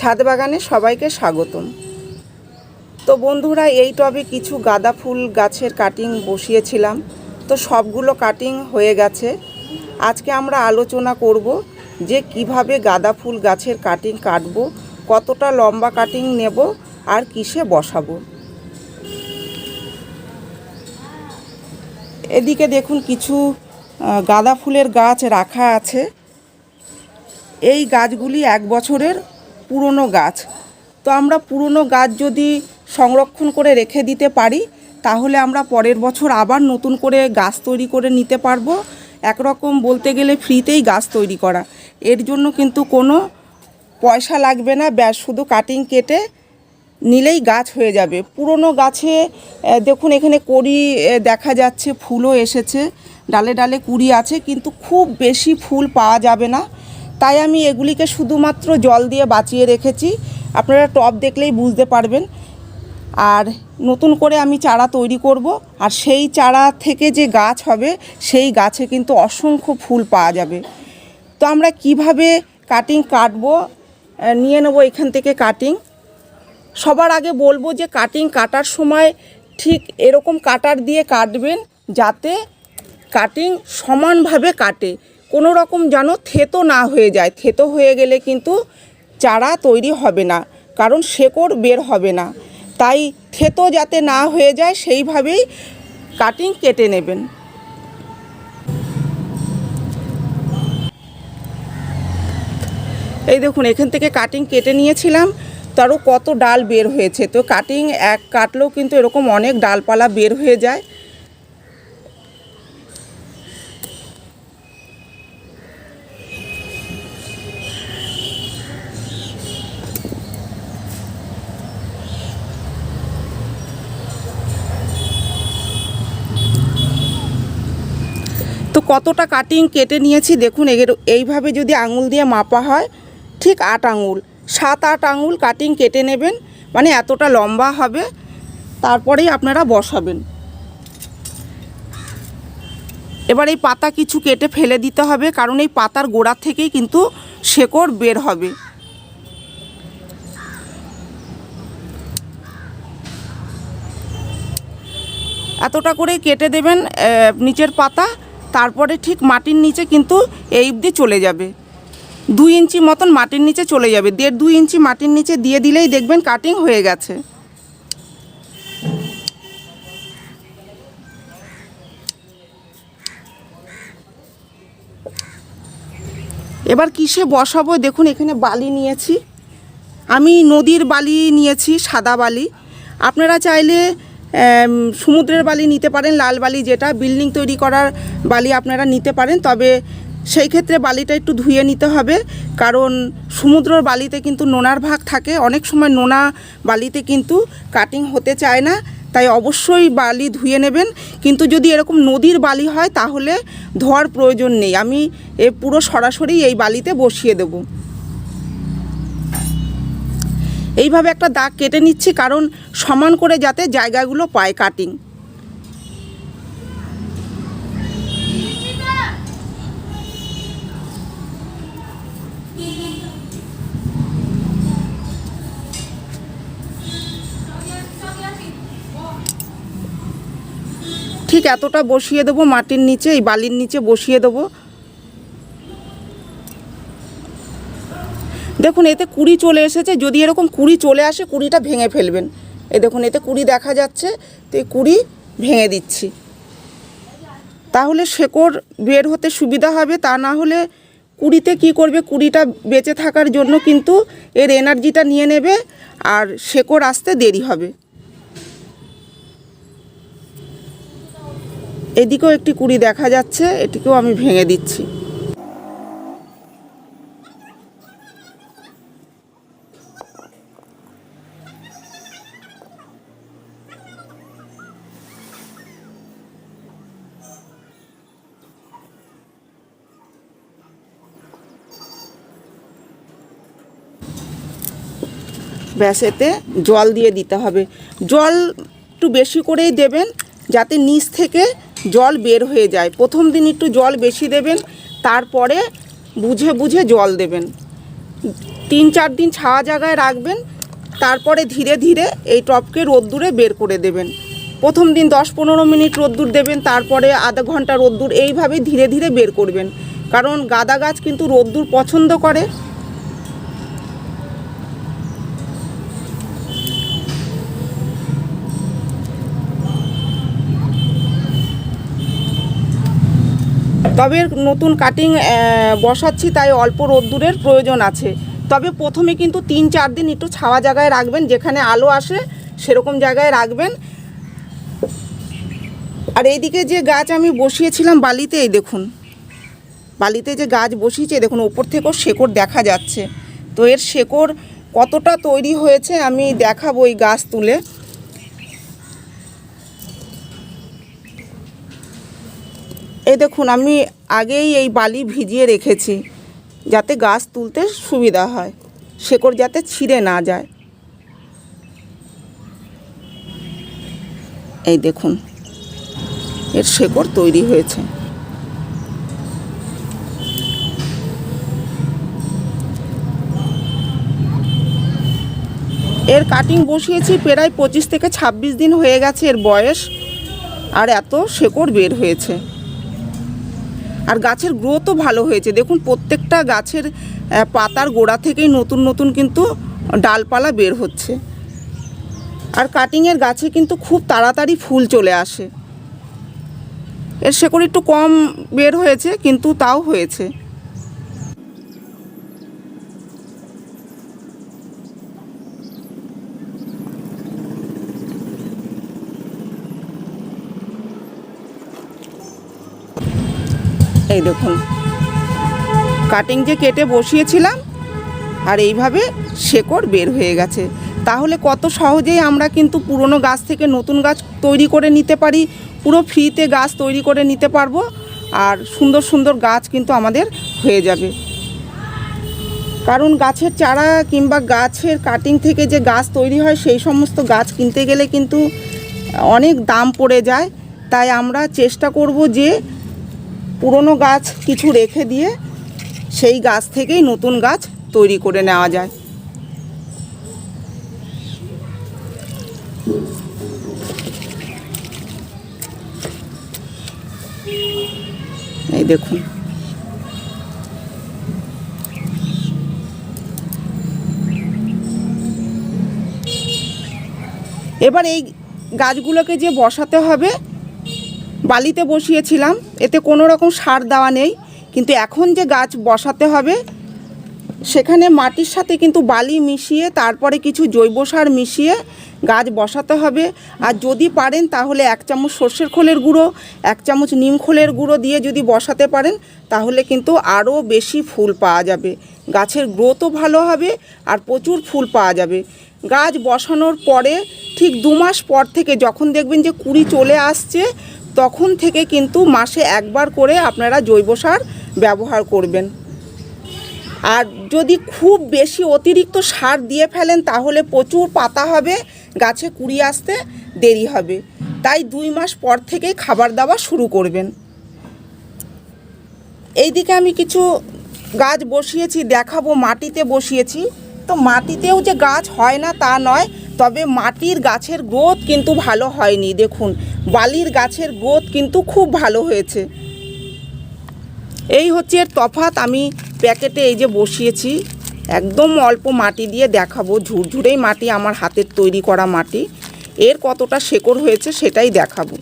ছাদ বাগানে সবাইকে স্বাগতম। তো বন্ধুরা, এই টবে কিছু গাঁদা ফুল গাছের কাটিং বসিয়েছিলাম, তো সবগুলো কাটিং হয়ে গেছে। আজকে আমরা আলোচনা করব যে কিভাবে গাঁদা ফুল গাছের কাটিং কাটব, কতটা লম্বা কাটিং নেব আর কিসে বসাবো। এদিকে দেখুন কিছু গাঁদা ফুলের গাছ রাখা আছে। এই গাছগুলি 1 বছরের পুরনো গাছ। তো আমরা পুরনো গাছ যদি সংরক্ষণ করে রেখে দিতে পারি, তাহলে আমরা পরের বছর আবার নতুন করে গাছ তৈরি করে নিতে পারবো। একরকম বলতে গেলে ফ্রিতেই গাছ তৈরি করা। এর জন্য কিন্তু কোনো পয়সা লাগবে না, ব্যাস শুধু কাটিং কেটে নিলেই গাছ হয়ে যাবে। পুরনো গাছে দেখুন এখানে কড়ি দেখা যাচ্ছে, ফুলও এসেছে, ডালে ডালে কুড়ি আছে, কিন্তু খুব বেশি ফুল পাওয়া যাবে না। তাই আমি এগুলিকে শুধুমাত্র জল দিয়ে বাঁচিয়ে রেখেছি। আপনারা টব দেখলেই বুঝতে পারবেন। আর নতুন করে আমি চারা তৈরি করব, আর সেই চারা থেকে যে গাছ হবে সেই গাছে কিন্তু অসংখ্য ফুল পাওয়া যাবে। তো আমরা কিভাবে কাটিং কাটবো, নিয়ে নেব এখান থেকে কাটিং। সবার আগে বলবো যে কাটিং কাটার সময় ঠিক এরকম কাটার দিয়ে কাটবেন, যাতে কাটিং সমানভাবে কাটে, কোনো রকম যেন থেতো না হয়ে যায়। থেতো হয়ে গেলে কিন্তু চারা তৈরি হবে না, কারণ শেকড় বের হবে না। তাই থেতো যাতে না হয়ে যায় সেইভাবেই কাটিং কেটে নেবেন। এই দেখুন এখান থেকে কাটিং কেটে নিয়েছিলাম, তারও কত ডাল বের হয়েছে। তো কাটিং এক কাটলেও কিন্তু এরকম অনেক ডালপালা বের হয়ে যায়। তো কতটা কাটিং কেটে নিয়েছি দেখুন, এইভাবে যদি আঙুল দিয়ে মাপা হয় ঠিক 8 আঙুল, 7-8 আঙুল কাটিং কেটে নেবেন, মানে এতটা লম্বা হবে। তারপরেই আপনারা বসাবেন। এবার এই পাতা কিছু কেটে ফেলে দিতে হবে, কারণ এই পাতার গোড়ার থেকেই কিন্তু শেকড় বের হবে। এতটা করে কেটে দেবেন নিচের পাতা। তারপরে ঠিক মাটির নিচে কিন্তু এই অবধি চলে যাবে, 2 ইঞ্চি মতন মাটির নিচে চলে যাবে। 1.5-2 ইঞ্চি মাটির নিচে দিয়ে দিলেই দেখবেন কাটিং হয়ে গেছে। এবার কিসে বসাবো দেখুন, এখানে বালি নিয়েছি, আমি নদীর বালি নিয়েছি, সাদা বালি। আপনারা চাইলে সমুদ্রের বালি নিতে পারেন, লাল বালি, যেটা বিল্ডিং তৈরি করার বালি আপনারা নিতে পারেন। তবে সেই ক্ষেত্রে বালিটা একটু ধুয়ে নিতে হবে, কারণ সমুদ্রের বালিতে কিন্তু নোনার ভাগ থাকে। অনেক সময় নোনা বালিতে কিন্তু কাটিং হতে চায় না, তাই অবশ্যই বালি ধুয়ে নেবেন। কিন্তু যদি এরকম নদীর বালি হয় তাহলে ধোয়ার প্রয়োজন নেই। আমি পুরো সরাসরি এই বালিতে বসিয়ে দেব। এইভাবে একটা দাগ কেটে নিচ্ছি, কারণ সমান করে যাতে জায়গাগুলো পায় কাটিং। ঠিক এতটা বসিয়ে দেবো মাটির নিচে, এই বালির নিচে বসিয়ে দেবো। দেখুন এতে কুড়ি চলে এসেছে। যদি এরকম কুড়ি চলে আসে, কুড়িটা ভেঙে ফেলবেন। এই দেখুন এতে কুড়ি দেখা যাচ্ছে, তো এই কুড়ি ভেঙে দিচ্ছি, তাহলে শেকড় বের হতে সুবিধা হবে। তা না হলে কুড়িতে কি করবে, কুড়িটা বেঁচে থাকার জন্য কিন্তু এর এনার্জিটা নিয়ে নেবে, আর শেকড় আসতে দেরি হবে। এদিকেও একটি কুড়ি দেখা যাচ্ছে, এটিকেও আমি ভেঙে দিচ্ছি। ব্যাস, এতে জল দিয়ে দিতে হবে। জল একটু বেশি করেই দেবেন, যাতে নিচ থেকে জল বের হয়ে যায়। প্রথম দিন একটু জল বেশি দেবেন, তারপরে বুঝে বুঝে জল দেবেন। 3-4 দিন ছাওয়া জায়গায় রাখবেন, তারপরে ধীরে ধীরে এই টবকে রোদ্দুরে বের করে দেবেন। প্রথম দিন 10-15 মিনিট রোদ্দুর দেবেন, তারপরে আধা ঘন্টা রোদ্দুর, এইভাবে ধীরে ধীরে বের করবেন, কারণ গাঁদা গাছ কিন্তু রোদ্দুর পছন্দ করে। তবে নতুন কাটিং বসাচ্ছি, তাই অল্প রোদ্দুরের প্রয়োজন আছে। তবে প্রথমে কিন্তু 3-4 দিন একটু ছাওয়া জায়গায় রাখবেন, যেখানে আলো আসে সেরকম জায়গায় রাখবেন। আর এইদিকে যে গাছ আমি বসিয়েছিলাম বালিতে, এই দেখুন বালিতে যে গাছ বসিয়েছে, দেখুন ওপর থেকেও শেকড় দেখা যাচ্ছে। তো এর শেকড় কতটা তৈরি হয়েছে আমি দেখাবো এই গাছ তুলে। এই দেখুন আমি আগেই এই বালি ভিজিয়ে রেখেছি, যাতে গাছ তুলতে সুবিধা হয়, শেকড় যাতে ছিঁড়ে না যায়। এই দেখুন এর শেকড় তৈরি হয়েছে। এর কাটিং বসিয়েছি প্রায় 25 থেকে 26 দিন হয়ে গেছে এর বয়স, আর এত শেকড় বের হয়েছে। আর গাছের গ্রোথও ভালো হয়েছে, দেখুন প্রত্যেকটা গাছের পাতার গোড়া থেকেই নতুন নতুন কিন্তু ডালপালা বের হচ্ছে। আর কাটিংয়ের গাছে কিন্তু খুব তাড়াতাড়ি ফুল চলে আসে। এর শেকড় একটু কম বের হয়েছে, কিন্তু তাও হয়েছে। এই দেখুন কাটিং যে কেটে বসিয়েছিলাম, আর এইভাবে শেকড় বের হয়ে গেছে। তাহলে কত সহজেই আমরা কিন্তু পুরনো গাছ থেকে নতুন গাছ তৈরি করে নিতে পারি, পুরো ফ্রিতে গাছ তৈরি করে নিতে পারবো, আর সুন্দর সুন্দর গাছ কিন্তু আমাদের হয়ে যাবে। কারণ গাছের চারা কিংবা গাছের কাটিং থেকে যে গাছ তৈরি হয়, সেই সমস্ত গাছ কিনতে গেলে কিন্তু অনেক দাম পড়ে যায়। তাই আমরা চেষ্টা করব যে পুরনো গাছ কিছু রেখে দিয়ে সেই গাছ থেকেই নতুন গাছ তৈরি করে নেওয়া যায়। এই দেখুন এবার এই গাছগুলোকে যে বসাতে হবে, বালিতে বসিয়েছিলাম, এতে কোনো রকম সার দেওয়া নেই, কিন্তু এখন যে গাছ বসাতে হবে সেখানে মাটির সাথে কিন্তু বালি মিশিয়ে, তারপরে কিছু জৈব সার মিশিয়ে গাছ বসাতে হবে। আর যদি পারেন তাহলে 1 চামচ সর্ষের খোলের গুঁড়ো, 1 চামচ নিম খোলের গুঁড়ো দিয়ে যদি বসাতে পারেন, তাহলে কিন্তু আরও বেশি ফুল পাওয়া যাবে, গাছের গ্রোথও ভালো হবে, আর প্রচুর ফুল পাওয়া যাবে। গাছ বসানোর পরে ঠিক 2 মাস পর থেকে যখন দেখবেন যে কুঁড়ি চলে আসছে, তখন থেকে কিন্তু মাসে একবার করে আপনারা জৈব সার ব্যবহার করবেন। আর যদি খুব বেশি অতিরিক্ত সার দিয়ে ফেলেন, তাহলে প্রচুর পাতা হবে, গাছে কুঁড়ি আসতে দেরি হবে। তাই 2 মাস পর থেকেই খাবার দেওয়া শুরু করবেন। এইদিকে আমি কিছু গাছ বসিয়েছি, দেখাবো। মাটিতে বসিয়েছি, তো মাটিতেও যে গাছ হয় না তা নয়, তবে মাটির গাছের গ্রোথ কিন্তু ভালো হয়নি। দেখুন বালির গাছের গ্রোথ কিন্তু খুব ভালো হয়েছে। এই হচ্ছে এর তফাৎ। আমি প্যাকেটে এই যে বসিয়েছি, একদম অল্প মাটি দিয়ে দেখাবো, ঝুরঝুরেই মাটি, আমার হাতের তৈরি করা মাটি। এর কতটা শেকড় হয়েছে সেটাই দেখাবো।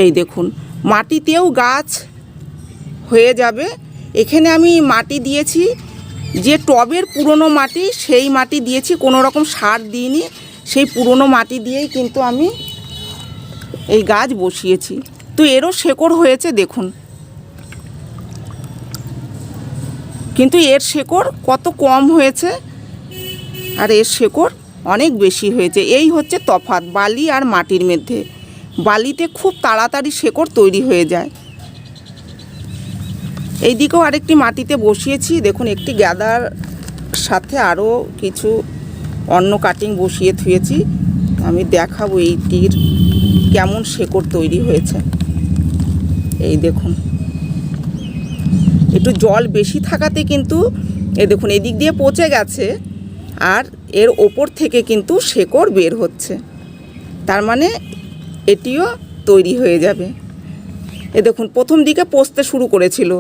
এই দেখুন মাটিতেও গাছ হয়ে যাবে। এখানে আমি মাটি দিয়েছি যে টবের পুরনো মাটি, সেই মাটি দিয়েছি, কোনো রকম সার দিইনি, সেই পুরনো মাটি দিয়েই কিন্তু আমি এই গাছ বসিয়েছি। তো এরও শেকড় হয়েছে দেখুন, কিন্তু এর শেকড় কত কম হয়েছে, আর এর শেকড় অনেক বেশি হয়েছে। এই হচ্ছে তফাৎ বালি আর মাটির মধ্যে। বালিতে খুব তাড়াতাড়ি শেকড় তৈরি হয়ে যায়। এই দিকেও আরেকটি মাটিতে বসিয়েছি, দেখুন একটি গাঁদার সাথে আরও কিছু অন্য কাটিং বসিয়ে থুয়েছি। আমি দেখাবো এইটির কেমন শেকড় তৈরি হয়েছে। এই দেখুন একটু জল বেশি থাকাতে কিন্তু দেখুন এদিক দিয়ে পচে গেছে, আর এর ওপর থেকে কিন্তু শেকড় বের হচ্ছে, তার মানে এটিও তৈরি হয়ে যাবে। দেখুন প্রথম দিকে পচতে শুরু করেছিল,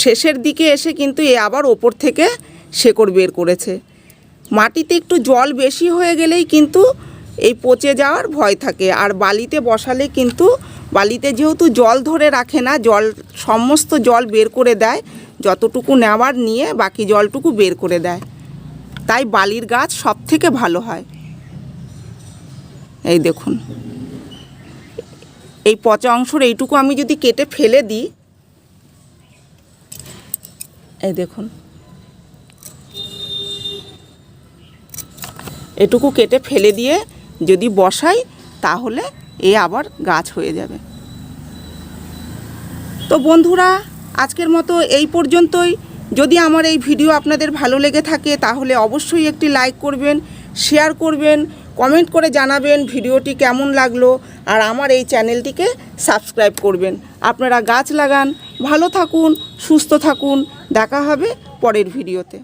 শেষের দিকে এসে কিন্তু আবার ওপর থেকে শেকড় বের করেছে। মাটিতে একটু জল বেশি হয়ে গেলেই কিন্তু এই পচে যাওয়ার ভয় থাকে। আর বালিতে বসালে কিন্তু বালিতে যেহেতু জল ধরে রাখে না, সমস্ত জল বের করে দেয়, যতটুকু নেওয়ার নিয়ে বাকি জলটুকু বের করে দেয়, তাই বালির গাছ সব থেকে ভালো হয়। এই দেখুন এই পচা অংশের এইটুকু আমি যদি কেটে ফেলে দিই, এই দেখুন এটুকু কেটে ফেলে দিয়ে যদি বসাই তাহলে আবার গাছ হয়ে যাবে। তো বন্ধুরা, আজকের মতো এই পর্যন্তই। যদি আমার এই ভিডিও আপনাদের ভালো লেগে থাকে তাহলে অবশ্যই একটি লাইক করবেন, শেয়ার করবেন, কমেন্ট করে জানাবেন ভিডিওটি কেমন লাগলো, আর আমার এই চ্যানেলটিকে সাবস্ক্রাইব করবেন। আপনারা গাছ লাগান, ভালো থাকুন, সুস্থ থাকুন। দেখা হবে পরের ভিডিওতে।